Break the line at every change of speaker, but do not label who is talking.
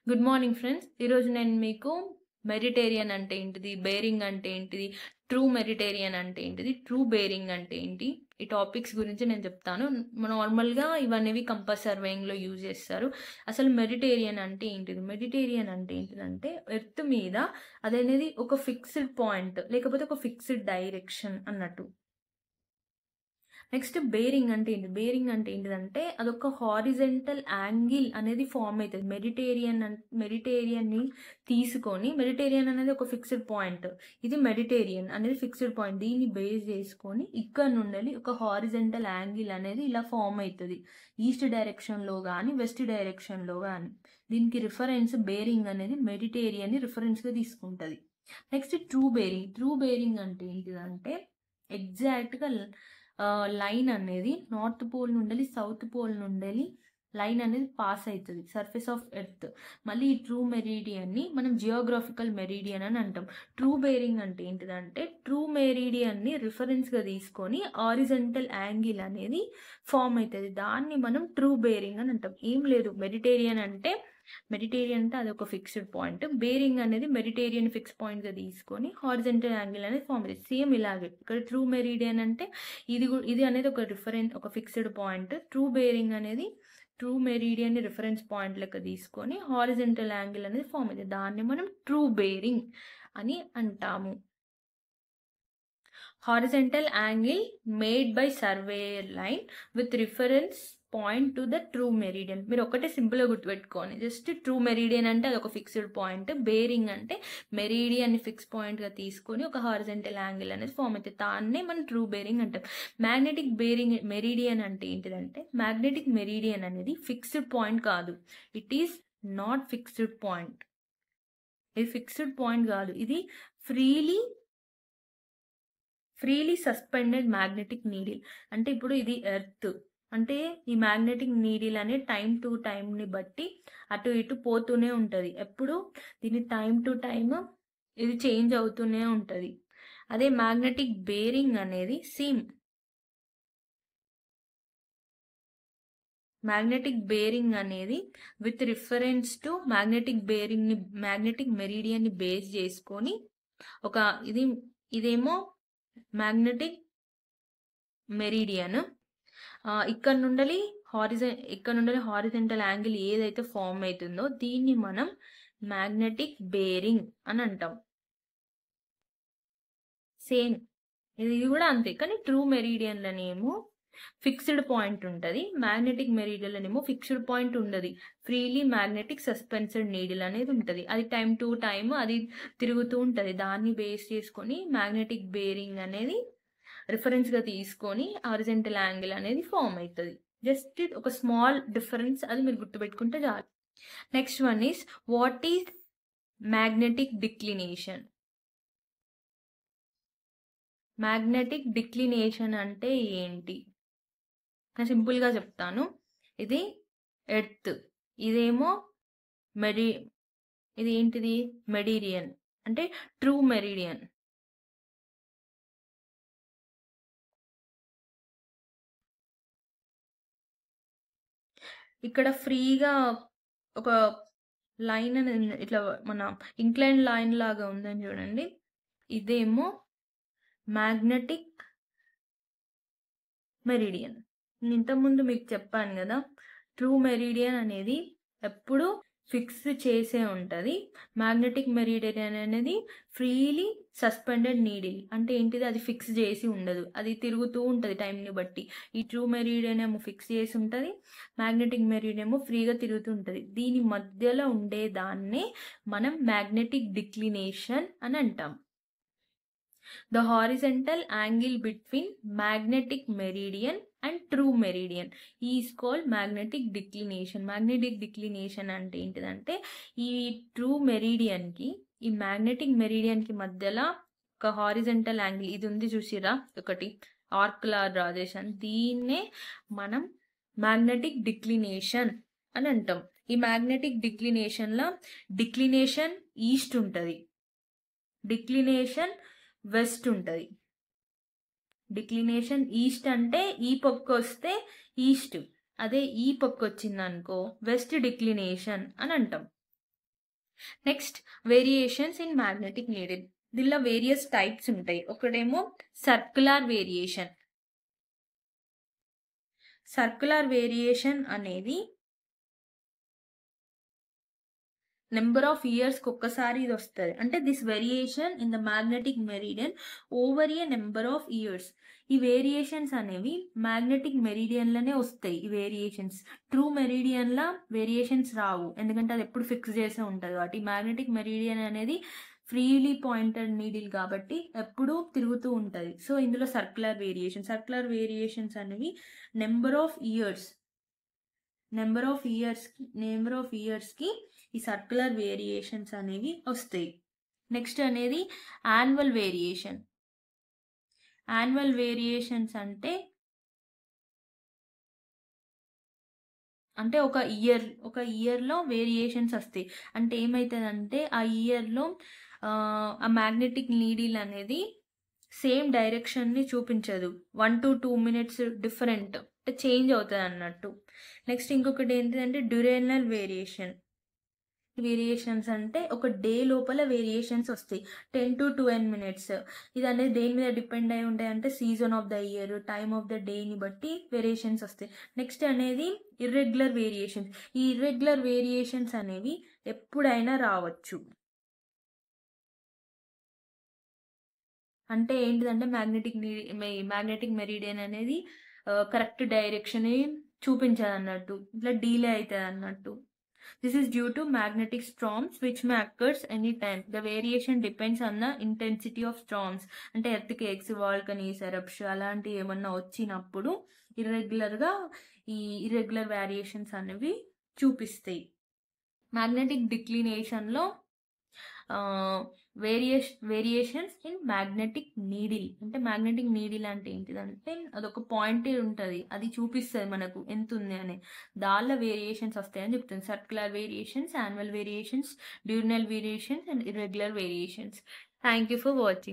Good morning friends. ఈరోజు నేను మీకు మెడిటేరియన్ అంటే ఏంటిది, బేరింగ్ అంటే ఏంటిది, ట్రూ మెడిటేరియన్ అంటే ఏంటిది, ట్రూ బేరింగ్ అంటే ఏంటి, ఈ టాపిక్స్ గురించి నేను చెప్తాను. నార్మల్గా ఇవన్నీ కంపస్ సర్వేయింగ్లో యూజ్ చేస్తారు. అసలు మెడిటేరియన్ అంటే ఏంటిది? మెడిటేరియన్ అంటే ఏంటిదంటే ఎర్త్ మీద అదనేది ఒక ఫిక్స్డ్ పాయింట్ లేకపోతే ఒక ఫిక్స్డ్ డైరెక్షన్ అన్నట్టు. నెక్స్ట్ బేరింగ్ అంటే ఏంటి? బేరింగ్ అంటే ఏంటిదంటే అదొక హారిజెంటల్ యాంగిల్ అనేది ఫార్మ్ అవుతుంది. మెడిటేరియన్ని తీసుకొని, మెడిటేరియన్ అనేది ఒక ఫిక్స్డ్ పాయింట్, ఇది మెడిటేరియన్ అనేది ఫిక్స్డ్ పాయింట్, దీన్ని బేస్ చేసుకొని ఇక్కడ నుండి ఒక హారిజెంటల్ యాంగిల్ అనేది ఇలా ఫార్మ్ అవుతుంది. ఈస్ట్ డైరెక్షన్లో కానీ వెస్ట్ డైరెక్షన్లో కానీ. దీనికి రిఫరెన్స్ బేరింగ్ అనేది మెడిటేరియన్ని రిఫరెన్స్గా తీసుకుంటుంది. Next true bearing. True bearing అంటే ఏంటిదంటే ఎగ్జాక్ట్గా లైన్ అనేది నార్త్ పోల్ నుండి సౌత్ పోల్ నుండి లైన్ అనేది పాస్ అవుతుంది సర్ఫేస్ ఆఫ్ ఎర్త్. మళ్ళీ ఈ ట్రూ మెరీడియన్ని మనం జియోగ్రాఫికల్ మెరీడియన్ అని అంటాం. ట్రూ బేరింగ్ అంటే ఏంటిదంటే ట్రూ మెరీడియన్ని రిఫరెన్స్గా తీసుకొని హారిజెంటల్ యాంగిల్ అనేది ఫామ్ అవుతుంది, దాన్ని మనం ట్రూ బేరింగ్ అని అంటాం. ఏం లేదు, మెడిటేరియన్ అంటే అది ఒక ఫిక్స్డ్ పాయింట్, బేరింగ్ అనేది మెడిటేరియన్ ఫిక్స్ పాయింట్గా తీసుకొని హారిజెంటల్ యాంగిల్ అనేది ఫామ్ అవుతుంది. సేమ్ ఇలాగే ఇక్కడ ట్రూ మెరీడియన్ అంటే ఇది అనేది ఒక ఫిక్స్డ్ పాయింట్. ట్రూ బేరింగ్ అనేది ట్రూ మెరీడియన్ని రిఫరెన్స్ పాయింట్ లెక్క తీసుకొని హారిజెంటల్ యాంగిల్ అనేది ఫామ్ అవుతుంది, దాన్ని మనం ట్రూ బేరింగ్ అని అంటాము. Horizontal angle made by surveyor line with reference point to the true meridian. మీరు ఒకటే సింపుల్గా గుర్తుపెట్టుకోండి, జస్ట్ ట్రూ మెరీడియన్ అంటే అది ఒక ఫిక్స్డ్ పాయింట్, బేరింగ్ అంటే మెరీడియన్ ఫిక్స్ పాయింట్గా తీసుకొని ఒక హారిజెంటల్ యాంగిల్ అనేది ఫామ్ అవుతుంది, దాన్నే మనం ట్రూ బేరింగ్ అంటాం. మ్యాగ్నెటిక్ బేరింగ్ మెరీడియన్ అంటే ఏంటిదంటే మ్యాగ్నెటిక్ మెరీడియన్ అనేది ఫిక్స్డ్ పాయింట్ కాదు, it is not fixed point. ఇది ఫిక్స్డ్ పాయింట్ కాదు, ఇది ఫ్రీలీ సస్పెండెడ్ మ్యాగ్నెటిక్ నీడిల్. అంటే ఇప్పుడు ఇది ఎర్త్ అంటే ఈ మ్యాగ్నెటిక్ నీడిల్ అనే టైం టు టైంని బట్టి అటు ఇటు పోతూనే ఉంటుంది. ఎప్పుడు దీని టైం టు టైమ్ ఇది చేంజ్ అవుతూనే ఉంటుంది. అదే మ్యాగ్నెటిక్ బేరింగ్ అనేది మ్యాగ్నెటిక్ బేరింగ్ అనేది విత్ రిఫరెన్స్ టు మ్యాగ్నెటిక్ మెరీడియన్ని బేస్ చేసుకొని ఇదేమో మ్యాగ్నెటిక్ మెరీడియన్, ఇక్కడ నుండి హారిజెంటల్ యాంగిల్ ఏదైతే ఫామ్ అవుతుందో దీన్ని మనం మ్యాగ్నెటిక్ బేరింగ్ అని అంటాం. సేమ్ ఇది కూడా అంతే, కానీ ట్రూ మెరీడియన్లనేమో ఫిక్స్డ్ పాయింట్ ఉంటుంది, మ్యాగ్నెటిక్ మెరీడియన్లనేమో ఫిక్స్డ్ పాయింట్ ఉండదు, ఫ్రీలీ మ్యాగ్నెటిక్ సస్పెన్స్డ్ నీడిల్ అనేది ఉంటుంది, అది టైం టు టైమ్ అది తిరుగుతూ ఉంటుంది, దాన్ని బేస్ చేసుకొని మ్యాగ్నెటిక్ బేరింగ్ అనేది రిఫరెన్స్గా తీసుకొని హారిజెంటల్ యాంగిల్ అనేది ఫామ్ అవుతుంది. జస్ట్ ఒక స్మాల్ డిఫరెన్స్, అది మీరు గుర్తుపెట్టుకుంటే చాలు. Next one is what is magnetic declination. Magnetic declination అంటే ఏంటి? నేను సింపుల్గా చెప్తాను. ఇది ఎర్త్, ఇదేమో ఇది ఏంటిది మెరీడియన్ అంటే ట్రూ మెరీడియన్. ఇక్కడ ఫ్రీగా ఒక లైన్ అని ఇట్లా మన ఇంక్లైన్ లైన్ లాగా ఉందని చూడండి, ఇదేమో మ్యాగ్నెటిక్ మెరీడియన్. నేను ఇంతకుముందు మీకు చెప్పాను కదా, ట్రూ మెరీడియన్ అనేది ఎప్పుడు ఫిక్స్ చేసే ఉంటుంది, మ్యాగ్నెటిక్ మెరీడియన్ అనేది ఫ్రీలీ సస్పెండెడ్ నీడిల్. అంటే ఏంటిది, అది ఫిక్స్ చేసి ఉండదు, అది తిరుగుతూ ఉంటుంది టైంని బట్టి. ఈ ట్రూ మెరీడియన్ ఏమో ఫిక్స్ చేసి ఉంటుంది, మ్యాగ్నెటిక్ మెరీడియన్ ఏమో ఫ్రీగా తిరుగుతూ ఉంటుంది. దీని మధ్యలో ఉండే దాన్నే మనం మ్యాగ్నెటిక్ డిక్లినేషన్ అని అంటాం. The horizontal angle between magnetic meridian and true meridian is called magnetic declination. Magnetic declination అంటే ఏంటిదంటే ఈ ట్రూ మెరీడియన్ కి ఈ మ్యాగ్నెటిక్ మెరీడియన్ కి మధ్యలో ఒక హారిజంటల్ యాంగిల్ ఇది ఉంది చూసిరా, ఒకటి ఆర్క్ లా డ్రా చేశాను, దీన్నే మనం మ్యాగ్నెటిక్ డిక్లినేషన్ అని అంటాం. ఈ మ్యాగ్నెటిక్ డిక్లినేషన్లో డిక్లినేషన్ ఈస్ట్ ఉంటుంది, డిక్లినేషన్ వెస్ట్ ఉంటుంది. డిక్లినేషన్ ఈస్ట్ అంటే ఈ పక్క వస్తే ఈస్ట్, అదే ఈ పక్క వచ్చింది అనుకో వెస్ట్ డిక్లినేషన్ అని అంటాం. Next variations in magnetic needle. దీనిలో వేరియస్ టైప్స్ ఉంటాయి. ఒకటేమో సర్క్యులర్ వేరియేషన్. సర్క్యులర్ వేరియేషన్ అనేది నెంబర్ ఆఫ్ ఇయర్స్కి ఒక్కసారి ఇది వస్తుంది. అంటే this variation in the magnetic meridian over a number of years. ఈ వేరియేషన్స్ అనేవి మ్యాగ్నెటిక్ మెరిడియన్లోనే వస్తాయి. ఈ వేరియేషన్స్ ట్రూ మెరిడియన్లా వేరియేషన్స్ రావు, ఎందుకంటే అది ఎప్పుడు ఫిక్స్ చేసే ఉంటుంది కాబట్టి. మ్యాగ్నెటిక్ మెరిడియన్ అనేది ఫ్రీలీ పాయింటెడ్ నీడిల్ కాబట్టి ఎప్పుడూ తిరుగుతూ ఉంటుంది. సో ఇందులో సర్క్యులర్ వేరియేషన్స్ అనేవి నెంబర్ ఆఫ్ ఇయర్స్కి ఈ సర్క్యులర్ వేరియేషన్స్ అనేవి వస్తాయి. నెక్స్ట్ అనేది యాన్యువల్ వేరియేషన్స్ అంటే ఒక ఇయర్లో వేరియేషన్స్ వస్తాయి. అంటే ఏమవుతుందంటే ఆ ఇయర్లో ఆ మ్యాగ్నెటిక్ నీడిల్ అనేది సేమ్ డైరెక్షన్ని చూపించదు. 1 to 2 minutes డిఫరెంట్ అంటే చేంజ్ అవుతుంది అన్నట్టు. నెక్స్ట్ ఇంకొకటి ఏంటంటే డ్యూరేనల్ వేరియేషన్స్ అంటే ఒక డే లోపల వేరియేషన్స్ వస్తాయి 10 to 12 minutes. ఇది అనేది దేని మీద డిపెండ్ అయి ఉంటాయి అంటే season of the year, time of the డేని బట్టి వేరియేషన్స్ వస్తాయి. నెక్స్ట్ అనేది ఇర్రెగ్యులర్ వేరియేషన్స్. ఈ ఇర్రెగ్యులర్ వేరియేషన్స్ అనేవి ఎప్పుడైనా రావచ్చు. అంటే ఏంటిదంటే మ్యాగ్నెటిక్ మెరిడియన్ అనేది కరెక్ట్ డైరెక్షన్ చూపించదు అన్నట్టు, ఇట్లా డీలే అవుతుంది అన్నట్టు. This is due to magnetic storms which may occurs any time. The variation depends on the intensity of storms. అంటే ఎర్త్క్వేక్స్, వాల్కనీస్, ఎరప్షన్ అలాంటివి ఏమన్నా వచ్చినప్పుడు ఈ ఇర్రెగ్యులర్ వేరియేషన్స్ అనేవి చూపిస్తాయి. Magnetic డిక్లినేషన్లో variations in magnetic needle. అంటే మ్యాగ్నెటిక్ నీడిల్ అంటే ఏంటిదంటే అదొక పాయింట్ ఉంటుంది, అది చూపిస్తుంది మనకు ఎంత ఉంది అని. దానిలో వేరియేషన్స్ వస్తాయని చెప్తుంది. Circular variations, annual variations, diurnal variations and irregular variations. Thank you for watching.